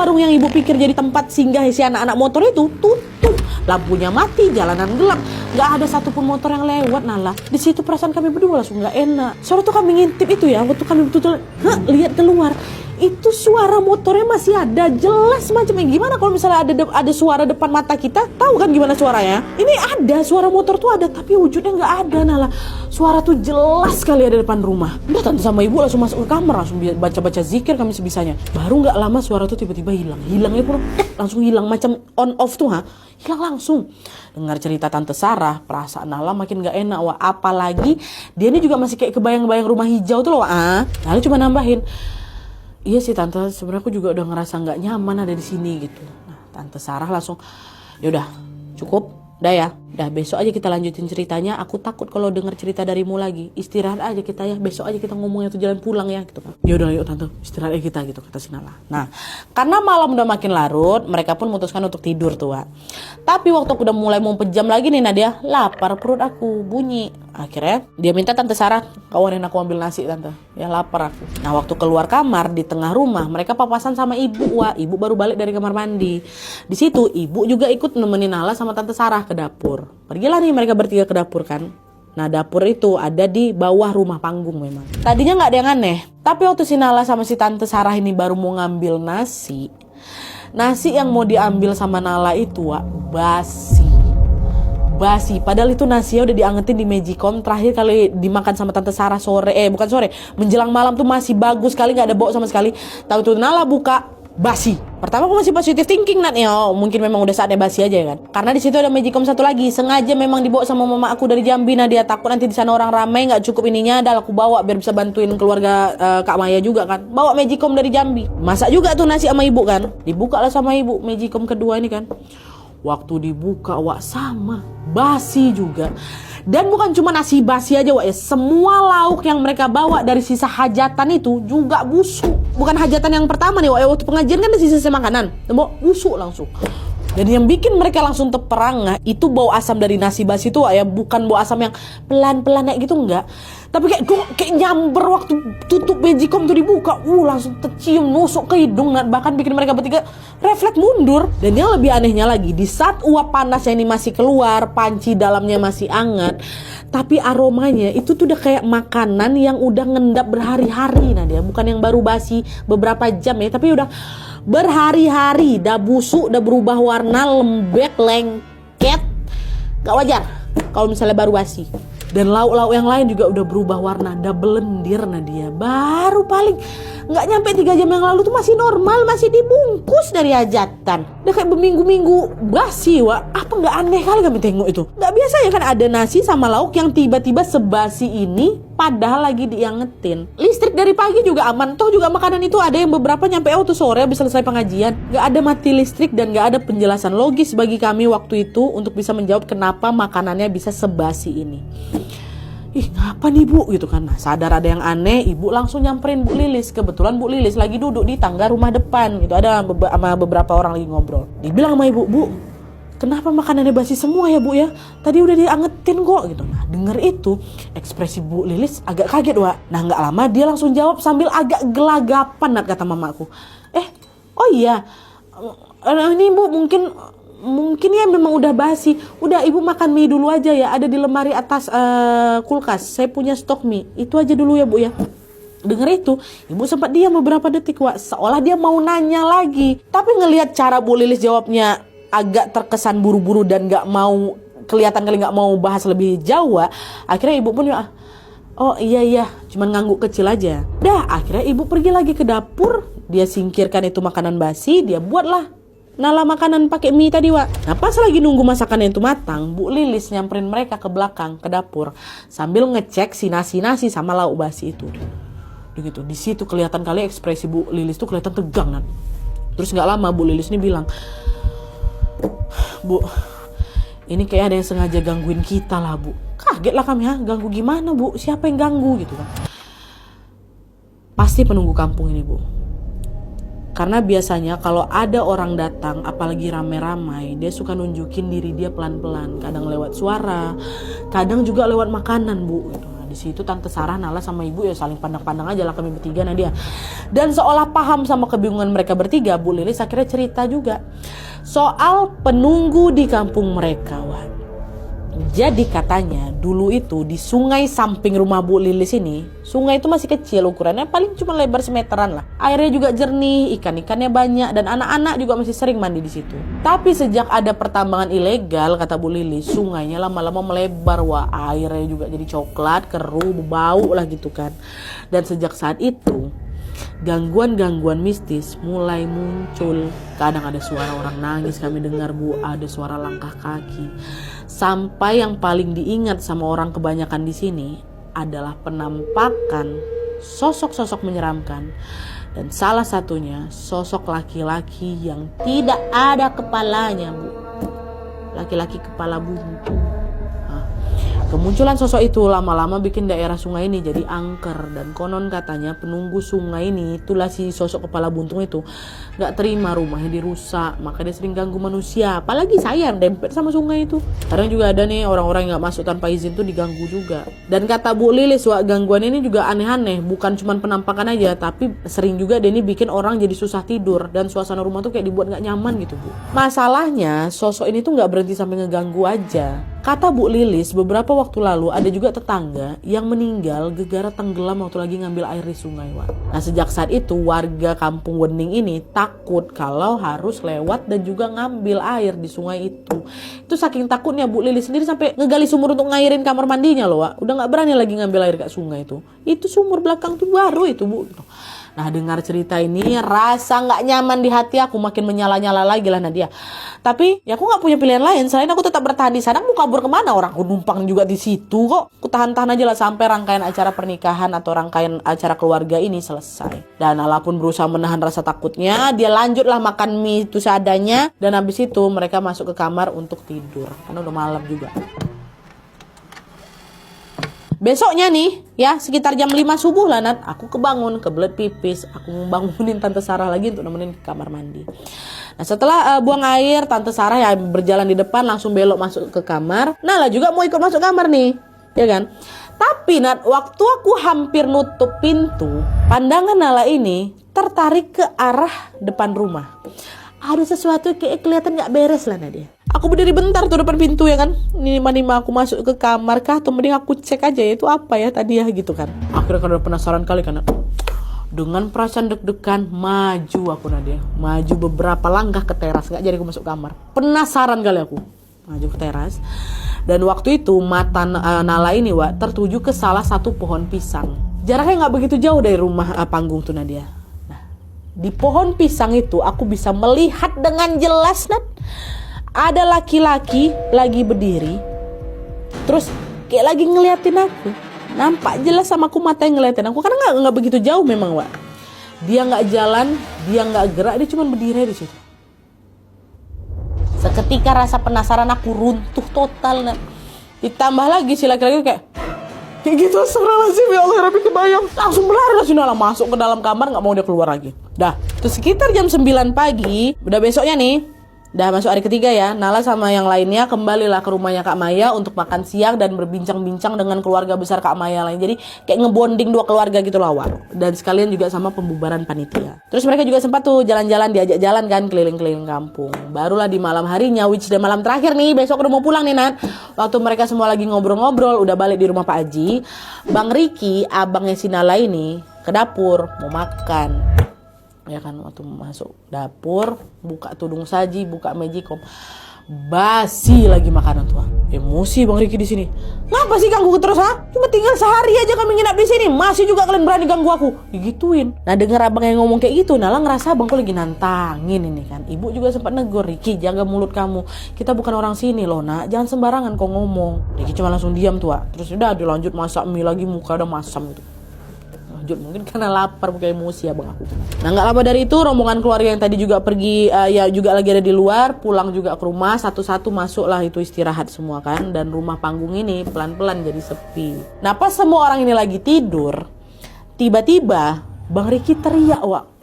warung yang ibu pikir jadi tempat singgah si anak-anak motor itu tutup. Lampunya mati, jalanan gelap, nggak ada satupun motor yang lewat. Nala, di situ perasaan kami berdua langsung nggak enak. Soalnya tuh kami ngintip itu ya, waktu kami betul-betul lihat keluar, itu suara motornya masih ada, jelas macamnya. Gimana kalau misalnya ada suara depan mata kita, tahu kan gimana suaranya? Ini ada suara motor tuh ada, tapi wujudnya nggak ada. Nala, suara tuh jelas sekali ada depan rumah. Udah tante sama ibu langsung masuk ke kamar, langsung baca-baca zikir kami sebisanya. Baru nggak lama suara tuh tiba-tiba hilangnya pun langsung hilang, macam on off tuh hilang langsung. Dengar cerita tante Sarah, perasaan Nala makin gak enak wah. Apalagi dia ini juga masih kayak kebayang-bayang rumah hijau tuh loh. Lalu cuma nambahin, iya sih tante, sebenarnya aku juga udah ngerasa gak nyaman ada di sini gitu. Nah, tante Sarah langsung, yaudah cukup, udah ya, udah besok aja kita lanjutin ceritanya. Aku takut kalau dengar cerita darimu lagi. Istirahat aja kita ya, besok aja kita ngomongnya tuh jalan pulang ya gitu kan. Ya udah yuk tante, istirahat aja kita gitu, kata si Nala. Nah, karena malam udah makin larut, mereka pun memutuskan untuk tidur tuh Wak. Tapi waktu aku udah mulai mau pejam lagi nih Nadia, lapar perut aku bunyi. Akhirnya dia minta tante Sarah, kawanin aku ambil nasi tante, ya lapar aku. Nah waktu keluar kamar di tengah rumah, mereka papasan sama ibu Wak. Ibu baru balik dari kamar mandi. Di situ ibu juga ikut nemenin Nala sama tante Sarah ke dapur. Pergilah nih mereka bertiga ke dapur kan. Nah dapur itu ada di bawah rumah panggung memang. Tadinya gak ada yang aneh, tapi waktu si Nala sama si tante Sarah ini baru mau ngambil nasi yang mau diambil sama Nala itu Wak, basi. Padahal itu nasinya udah diangetin di Magicom. Terakhir kali dimakan sama tante Sarah menjelang malam tuh masih bagus sekali, gak ada bau sama sekali. Tahu tuh Nala buka, basi. Pertama aku masih positive thinking mungkin memang udah saatnya basi aja ya kan. Karena di situ ada Magicom satu lagi, sengaja memang dibawa sama mama aku dari Jambi. Nah dia takut nanti di sana orang ramai nggak cukup ininya, adalah aku bawa biar bisa bantuin keluarga Kak Maya juga kan. Bawa Magicom dari Jambi, masak juga tuh nasi sama ibu kan. Dibuka lah sama ibu Magicom kedua ini kan. Waktu dibuka Wak, sama basi juga. Dan bukan cuma nasi basi aja Wak ya, semua lauk yang mereka bawa dari sisa hajatan itu juga busuk. Bukan hajatan yang pertama nih Wak ya, waktu pengajian kan ada sisa makanan, busuk langsung. Dan yang bikin mereka langsung terperangah itu bau asam dari nasi basi itu Wak ya, bukan bau asam yang pelan-pelan kayak gitu enggak. Tapi kayak nyamber waktu tutup Magicom tuh dibuka, langsung tercium nusuk ke hidung, bahkan bikin mereka bertiga refleks mundur. Dan yang lebih anehnya lagi, di saat uap panasnya ini masih keluar, panci dalamnya masih hangat, tapi aromanya itu tuh udah kayak makanan yang udah ngendap berhari-hari. Nah dia bukan yang baru basi beberapa jam ya, tapi udah berhari-hari, udah busuk, udah berubah warna, lembek, lengket. Gak wajar kalau misalnya baru basi. Dan lauk-lauk yang lain juga udah berubah warna, udah belendir Nadia. Baru paling gak nyampe 3 jam yang lalu tuh masih normal, masih dibungkus dari hajatan. Udah kayak berminggu-minggu basi Wak. Apa gak aneh kali kami tengok itu? Gak biasa ya kan ada nasi sama lauk yang tiba-tiba sebasi ini padahal lagi diangetin. Listrik dari pagi juga aman. Toh juga makanan itu ada yang beberapa nyampe tuh sore habis selesai pengajian. Gak ada mati listrik dan gak ada penjelasan logis bagi kami waktu itu untuk bisa menjawab kenapa makanannya bisa sebasi ini. Ih ngapa nih Bu gitu kan. Nah, sadar ada yang aneh, ibu langsung nyamperin Bu Lilis. Kebetulan Bu Lilis lagi duduk di tangga rumah depan gitu, ada sama beberapa orang lagi ngobrol. Dibilang sama ibu, Bu kenapa makanannya basi semua ya Bu ya, tadi udah diangetin kok gitu. Nah denger itu ekspresi Bu Lilis agak kaget Wak. Nah gak lama dia langsung jawab sambil agak gelagapan kata mamaku, oh iya ini Bu mungkin ya memang udah basi. Udah ibu makan mie dulu aja ya, ada di lemari atas kulkas, saya punya stok mie, itu aja dulu ya Bu ya. Dengar itu ibu sempat diam beberapa detik Wak, seolah dia mau nanya lagi. Tapi ngelihat cara Bu Lilis jawabnya agak terkesan buru-buru dan kelihatan kali gak mau bahas lebih jauh Wak. Akhirnya ibu pun oh iya cuman ngangguk kecil aja. Dah akhirnya ibu pergi lagi ke dapur, dia singkirkan itu makanan basi, dia buatlah Nala makanan pakai mie tadi Wak. Nah pas lagi nunggu masakannya itu matang, Bu Lilis nyamperin mereka ke belakang ke dapur sambil ngecek si nasi sama lauk basi itu. Begitu di situ kelihatan kali ekspresi Bu Lilis tuh kelihatan tegang kan. Terus nggak lama Bu Lilis ini bilang, Bu ini kayak ada yang sengaja gangguin kita lah Bu. Kaget lah kami, ganggu gimana Bu, siapa yang ganggu gitu kan. Pasti penunggu kampung ini Bu. Karena biasanya kalau ada orang datang, apalagi rame-ramai, dia suka nunjukin diri dia pelan-pelan. Kadang lewat suara, kadang juga lewat makanan Bu. di situ Tante Sarah, Nala sama ibu ya saling pandang-pandang aja lah kami bertiga Nadia. Dan seolah paham sama kebingungan mereka bertiga, Bu Lilis akhirnya cerita juga soal penunggu di kampung mereka, Wan. Jadi katanya dulu itu di sungai samping rumah Bu Lilis ini, sungai itu masih kecil ukurannya, paling cuma lebar semeteran lah. Airnya juga jernih, ikan-ikannya banyak, dan anak-anak juga masih sering mandi di situ. Tapi sejak ada pertambangan ilegal, kata Bu Lilis, sungainya lama-lama melebar, wah airnya juga jadi coklat, keruh, bau lah gitu kan. Dan sejak saat itu gangguan-gangguan mistis mulai muncul. Kadang ada suara orang nangis kami dengar, Bu, ada suara langkah kaki. Sampai yang paling diingat sama orang kebanyakan di sini adalah penampakan sosok-sosok menyeramkan. Dan salah satunya sosok laki-laki yang tidak ada kepalanya, Bu. Laki-laki kepala buntu. Kemunculan sosok itu lama-lama bikin daerah sungai ini jadi angker. Dan konon katanya penunggu sungai ini, itulah si sosok kepala buntung itu, gak terima rumahnya dirusak, maka dia sering ganggu manusia. Apalagi saya yang dempet sama sungai itu. Kadang juga ada nih orang-orang yang gak masuk tanpa izin tuh diganggu juga. Dan kata Bu Lilis, wah gangguan ini juga aneh-aneh. Bukan cuma penampakan aja, tapi sering juga dia ini bikin orang jadi susah tidur. Dan suasana rumah tuh kayak dibuat gak nyaman gitu, Bu. Masalahnya sosok ini tuh gak berhenti sampai ngeganggu aja. Kata Bu Lilis, beberapa waktu lalu ada juga tetangga yang meninggal gegara tenggelam waktu lagi ngambil air di sungai, Wan. Nah sejak saat itu warga kampung Wening ini takut kalau harus lewat dan juga ngambil air di sungai itu. Itu saking takutnya Bu Lilis sendiri sampai ngegali sumur untuk ngairin kamar mandinya loh, Wak. Udah gak berani lagi ngambil air ke sungai itu. Itu sumur belakang tuh baru itu, Bu. Nah dengar cerita ini rasa gak nyaman di hati aku, makin menyala-nyala lagi lah Nadia. Tapi ya aku gak punya pilihan lain selain aku tetap bertahan di sana. Mau kabur kemana, orang aku numpang juga di situ kok. Aku tahan-tahan aja lah sampai rangkaian acara pernikahan atau rangkaian acara keluarga ini selesai. Dan Nala pun berusaha menahan rasa takutnya. Dia lanjutlah makan mie itu seadanya. Dan habis itu mereka masuk ke kamar untuk tidur karena udah malam juga. Besoknya nih, ya sekitar jam 5 subuh lah Nat, aku kebangun, kebelet pipis. Aku bangunin Tante Sarah lagi untuk nemenin ke kamar mandi. Nah setelah buang air, Tante Sarah yang berjalan di depan langsung belok masuk ke kamar. Nala juga mau ikut masuk kamar nih, ya kan? Tapi Nat, waktu aku hampir nutup pintu, pandangan Nala ini tertarik ke arah depan rumah. Ada sesuatu kayak kelihatan gak beres lah Nadia. Aku berdiri bentar tuh depan pintu ya kan. Nima aku masuk ke kamar kah atau mending aku cek aja ya itu apa ya tadi ya gitu kan. Akhirnya kan udah penasaran kali kan. Dengan perasaan deg-degan maju aku Nadia. Maju beberapa langkah ke teras, gak jadi aku masuk kamar. Penasaran kali aku. Maju ke teras. Dan waktu itu mata Nala ini Wak tertuju ke salah satu pohon pisang. Jaraknya gak begitu jauh dari rumah panggung tuh Nadia. Di pohon pisang itu aku bisa melihat dengan jelas Nat, ada laki-laki lagi berdiri, terus kayak lagi ngeliatin aku. Nampak jelas sama aku mata yang ngeliatin aku karena nggak begitu jauh memang Wak. Dia nggak jalan, dia nggak gerak, dia cuma berdiri di situ. Seketika rasa penasaran aku runtuh total Nat. Ditambah lagi si laki-laki kayak gitu, astagfirullahaladzim, ya Allah, Rabbi kebayang. Langsung berlari langsung Nala masuk ke dalam kamar, gak mau dia keluar lagi. Dah, terus sekitar jam 9 pagi, udah besoknya nih, udah masuk hari ketiga ya, Nala sama yang lainnya kembalilah ke rumahnya Kak Maya untuk makan siang dan berbincang-bincang dengan keluarga besar Kak Maya lain. Jadi kayak ngebonding dua keluarga gitu lah Wak. Dan sekalian juga sama pembubaran panitia. Terus mereka juga sempat tuh jalan-jalan, diajak jalan kan keliling-keliling kampung. Barulah di malam harinya, which day malam terakhir nih, besok udah mau pulang nih Nat. Waktu mereka semua lagi ngobrol-ngobrol, udah balik di rumah Pak Haji, Bang Riki, abangnya si Nala ini, ke dapur mau makan. Ya kan, waktu masuk dapur, buka tudung saji, buka magicom, basi lagi makanan tuh. Emosi Bang Riki di sini. Ngapa sih ganggu terus ha? Cuma tinggal sehari aja kami nginap di sini, masih juga kalian berani ganggu aku. Digituin. Nah dengar abang yang ngomong kayak gitu, Nala ngerasa abang tuh lagi nantangin ini kan. Ibu juga sempat negur, Riki jaga mulut kamu. Kita bukan orang sini loh Nak, jangan sembarangan kau ngomong. Riki cuma langsung diam tuh. Terus udah dilanjut masak mie lagi, muka udah masam gitu. Mungkin karena lapar, bukan emosi ya bang aku. Nah nggak lama dari itu rombongan keluarga yang tadi juga pergi ya juga lagi ada di luar, pulang juga ke rumah, satu-satu masuklah itu istirahat semua kan. Dan rumah panggung ini pelan-pelan jadi sepi. Nah pas semua orang ini lagi tidur, tiba-tiba Bang Riki teriak, Wak.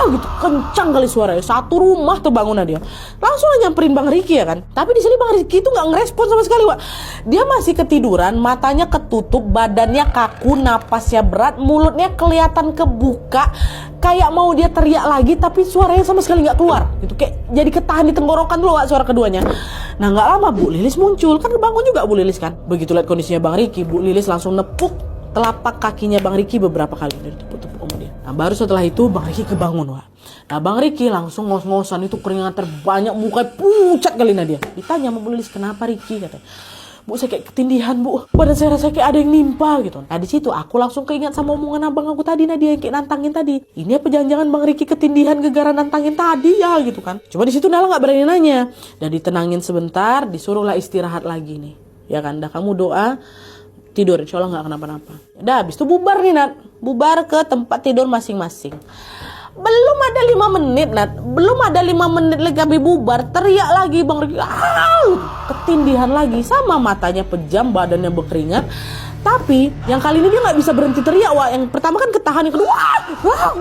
Gitu kencang kali suaranya. Satu rumah tuh bangunan dia. Langsung aja nyamperin Bang Riki ya kan. Tapi di sini Bang Riki itu nggak ngerespon sama sekali, Wak. Dia masih ketiduran, matanya ketutup, badannya kaku, napasnya berat, mulutnya kelihatan kebuka, kayak mau dia teriak lagi, tapi suaranya sama sekali nggak keluar. Gitu kayak jadi ketahan di tenggorokan dulu, Wak, suara keduanya. Nah nggak lama Bu Lilis muncul, kan bangun juga Bu Lilis kan. Begitu lihat kondisinya Bang Riki, Bu Lilis langsung nepuk telapak kakinya Bang Riki beberapa kali dari tepuk-tepuk sama dia. Nah baru setelah itu Bang Riki kebangun, Wak. Nah Bang Riki langsung ngos-ngosan, itu keringat terbanyak, mukanya pucat kali Nadia. Ditanya sama Bu Lilis, kenapa Riki? Kata, Bu saya kayak ketindihan Bu, badan saya rasa kayak ada yang nimpa gitu. Nah di situ aku langsung keingat sama omongan abang aku tadi Nadia, yang kayak nantangin tadi. Ini apa jangan-jangan Bang Riki ketindihan gara-gara nantangin tadi ya gitu kan. Cuma di situ Nala nggak berani nanya. Dan ditenangin sebentar, disuruhlah istirahat lagi nih. Ya kan, dah kamu doa, tidur, insya Allah nggak kenapa-napa. Udah habis itu bubar nih Nat, bubar ke tempat tidur masing-masing. Belum ada 5 menit Nat, belum ada 5 menit lagi kami bubar, teriak lagi Bang Riki, ketindihan lagi, sama matanya pejam, badannya berkeringat. Tapi yang kali ini dia nggak bisa berhenti teriak, Wak. Yang pertama kan ketahan, yang kedua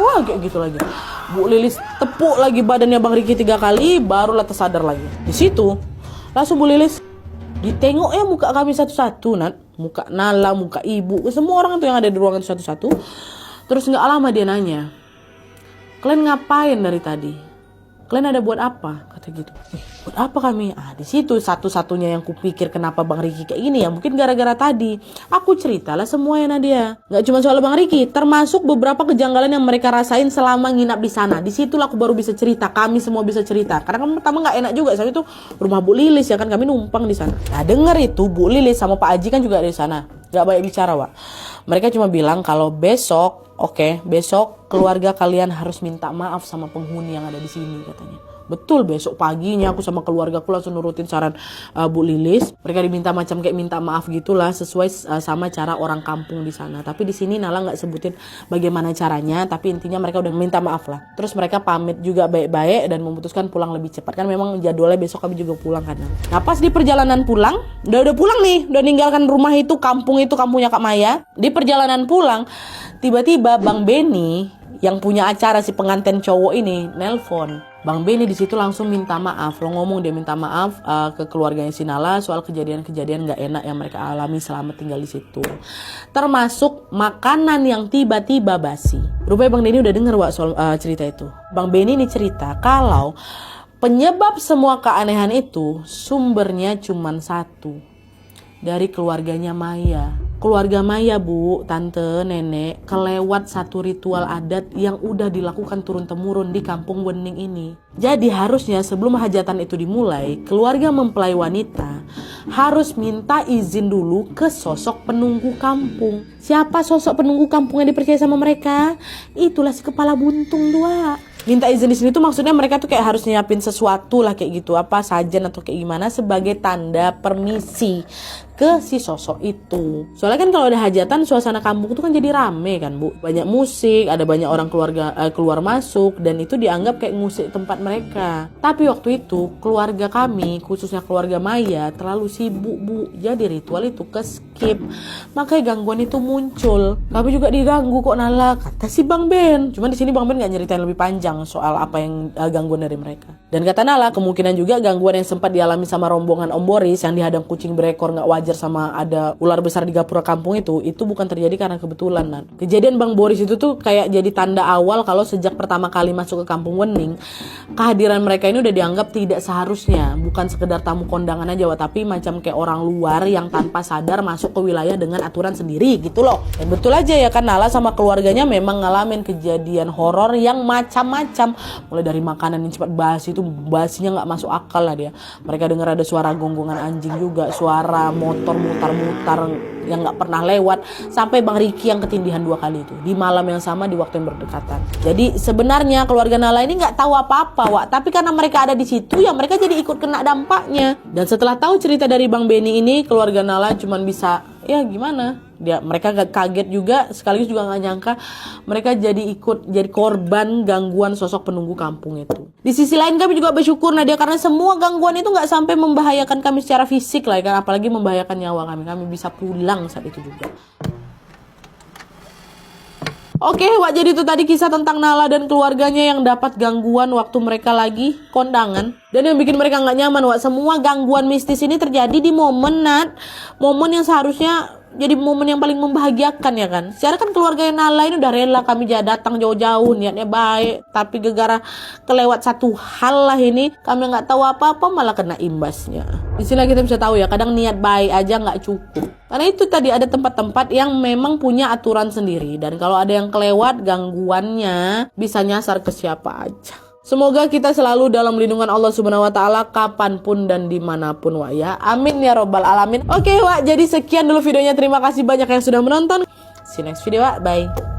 wah kayak gitu lagi. Bu Lilis tepuk lagi badannya Bang Riki 3 kali, barulah tersadar lagi. Di situ langsung Bu Lilis ditengok ya muka kami satu-satu Nat, muka Nala, muka ibu, semua orang tuh yang ada di ruangan satu-satu. Terus nggak lama dia nanya, kalian ngapain dari tadi? Kalian ada buat apa? Kata gitu. Buat apa kami? Di situ satu-satunya yang kupikir kenapa Bang Riki kayak gini ya, mungkin gara-gara tadi aku ceritalah semuanya Nadia. Nggak cuma soal Bang Riki, termasuk beberapa kejanggalan yang mereka rasain selama nginap di sana. Di situlah aku baru bisa cerita, kami semua bisa cerita. Karena kan pertama nggak enak juga, soalnya itu rumah Bu Lilis ya kan, kami numpang di sana. Nah denger itu Bu Lilis sama Pak Aji kan juga ada di sana. Nggak banyak bicara, Wak. Mereka cuma bilang kalau besok, besok keluarga kalian harus minta maaf sama penghuni yang ada di sini katanya. Betul, besok paginya aku sama keluarga aku langsung nurutin saran Bu Lilis. Mereka diminta macam kayak minta maaf gitulah, sesuai sama cara orang kampung di sana. Tapi di sini Nala nggak sebutin bagaimana caranya, tapi intinya mereka udah minta maaf lah. Terus mereka pamit juga baik-baik dan memutuskan pulang lebih cepat, kan memang jadwalnya besok kami juga pulang kan. Nah pas di perjalanan pulang, udah pulang nih, udah ninggalkan rumah itu, kampungnya Kak Maya. Di perjalanan pulang, tiba-tiba Bang Beni yang punya acara si pengantin cowok ini nelpon. Bang Beni di situ langsung minta maaf. Lo ngomong dia minta maaf ke keluarganya si Nala soal kejadian-kejadian gak enak yang mereka alami selama tinggal di situ. Termasuk makanan yang tiba-tiba basi. Rupanya Bang Beni udah denger soal cerita itu. Bang Beni ini cerita kalau penyebab semua keanehan itu sumbernya cuma satu. Dari keluarganya Maya. Keluarga Maya, Bu, tante, nenek, kelewat satu ritual adat yang udah dilakukan turun-temurun di kampung Wening ini. Jadi harusnya sebelum hajatan itu dimulai, keluarga mempelai wanita harus minta izin dulu ke sosok penunggu kampung. Siapa sosok penunggu kampung yang dipercaya sama mereka? Itulah si kepala buntung dua. Minta izin di sini tuh maksudnya mereka tuh kayak harus nyiapin sesuatu lah kayak gitu, apa sajen atau kayak gimana sebagai tanda permisi ke si sosok itu. Soalnya kan kalau ada hajatan suasana kampung tuh kan jadi rame kan, Bu. Banyak musik, ada banyak orang keluar masuk dan itu dianggap kayak ngusik tempat mereka. Tapi waktu itu keluarga kami, khususnya keluarga Maya, terlalu sibuk, Bu. Jadi ritual itu ke skip. Makanya gangguan itu muncul. Kami juga diganggu kok Nala, kata si Bang Ben. Cuma di sini Bang Ben nggak nyeritain lebih panjang soal apa yang gangguan dari mereka. Dan kata Nala, kemungkinan juga gangguan yang sempat dialami sama rombongan Om Boris yang dihadang kucing berekor nggak wajar sama ada ular besar di gapura kampung itu bukan terjadi karena kebetulan. Nan. Kejadian Bang Boris itu tuh kayak jadi tanda awal kalau sejak pertama kali masuk ke kampung Wening, kehadiran mereka ini udah dianggap tidak seharusnya, bukan sekedar tamu kondangan aja, tapi macam kayak orang luar yang tanpa sadar masuk ke wilayah dengan aturan sendiri gitu loh. Dan betul aja ya kan, Nala sama keluarganya memang ngalamin kejadian horor yang macam-macam, mulai dari makanan yang cepat basi, itu basinya nggak masuk akal lah dia. Mereka dengar ada suara gonggongan anjing juga, suara motor mutar-mutar yang nggak pernah lewat, sampai Bang Riki yang ketindihan 2 kali itu di malam yang sama di waktu yang berdekatan. Jadi sebenarnya keluarga Nala ini nggak tahu apa-apa, Wak, tapi karena mereka ada di situ ya mereka jadi ikut kena dampaknya. Dan setelah tahu cerita dari Bang Beni ini, keluarga Nala cuman bisa ya gimana, mereka kaget juga, sekaligus juga nggak nyangka mereka jadi korban gangguan sosok penunggu kampung itu. Di sisi lain kami juga bersyukur Nadia, karena semua gangguan itu nggak sampai membahayakan kami secara fisik lah kan, apalagi membahayakan nyawa kami bisa pulang saat itu juga. Oke, Wak, jadi itu tadi kisah tentang Nala dan keluarganya yang dapat gangguan waktu mereka lagi kondangan. Dan yang bikin mereka nggak nyaman, Wak, semua gangguan mistis ini terjadi di momen, momen yang seharusnya jadi momen yang paling membahagiakan, ya kan. Secara kan keluarga Nala ini udah rela kami datang jauh-jauh, niatnya baik. Tapi gegara kelewat satu hal lah ini, kami nggak tahu apa-apa malah kena imbasnya. Di sini kita bisa tahu ya, kadang niat baik aja nggak cukup. Karena itu tadi ada tempat-tempat yang memang punya aturan sendiri. Dan kalau ada yang kelewat, gangguannya bisa nyasar ke siapa aja. Semoga kita selalu dalam lindungan Allah Subhanahu wa Ta'ala kapanpun dan dimanapun, Wak, ya. Amin ya robbal alamin. Oke, Wak, jadi sekian dulu videonya. Terima kasih banyak yang sudah menonton. See you next video, Wak. Bye.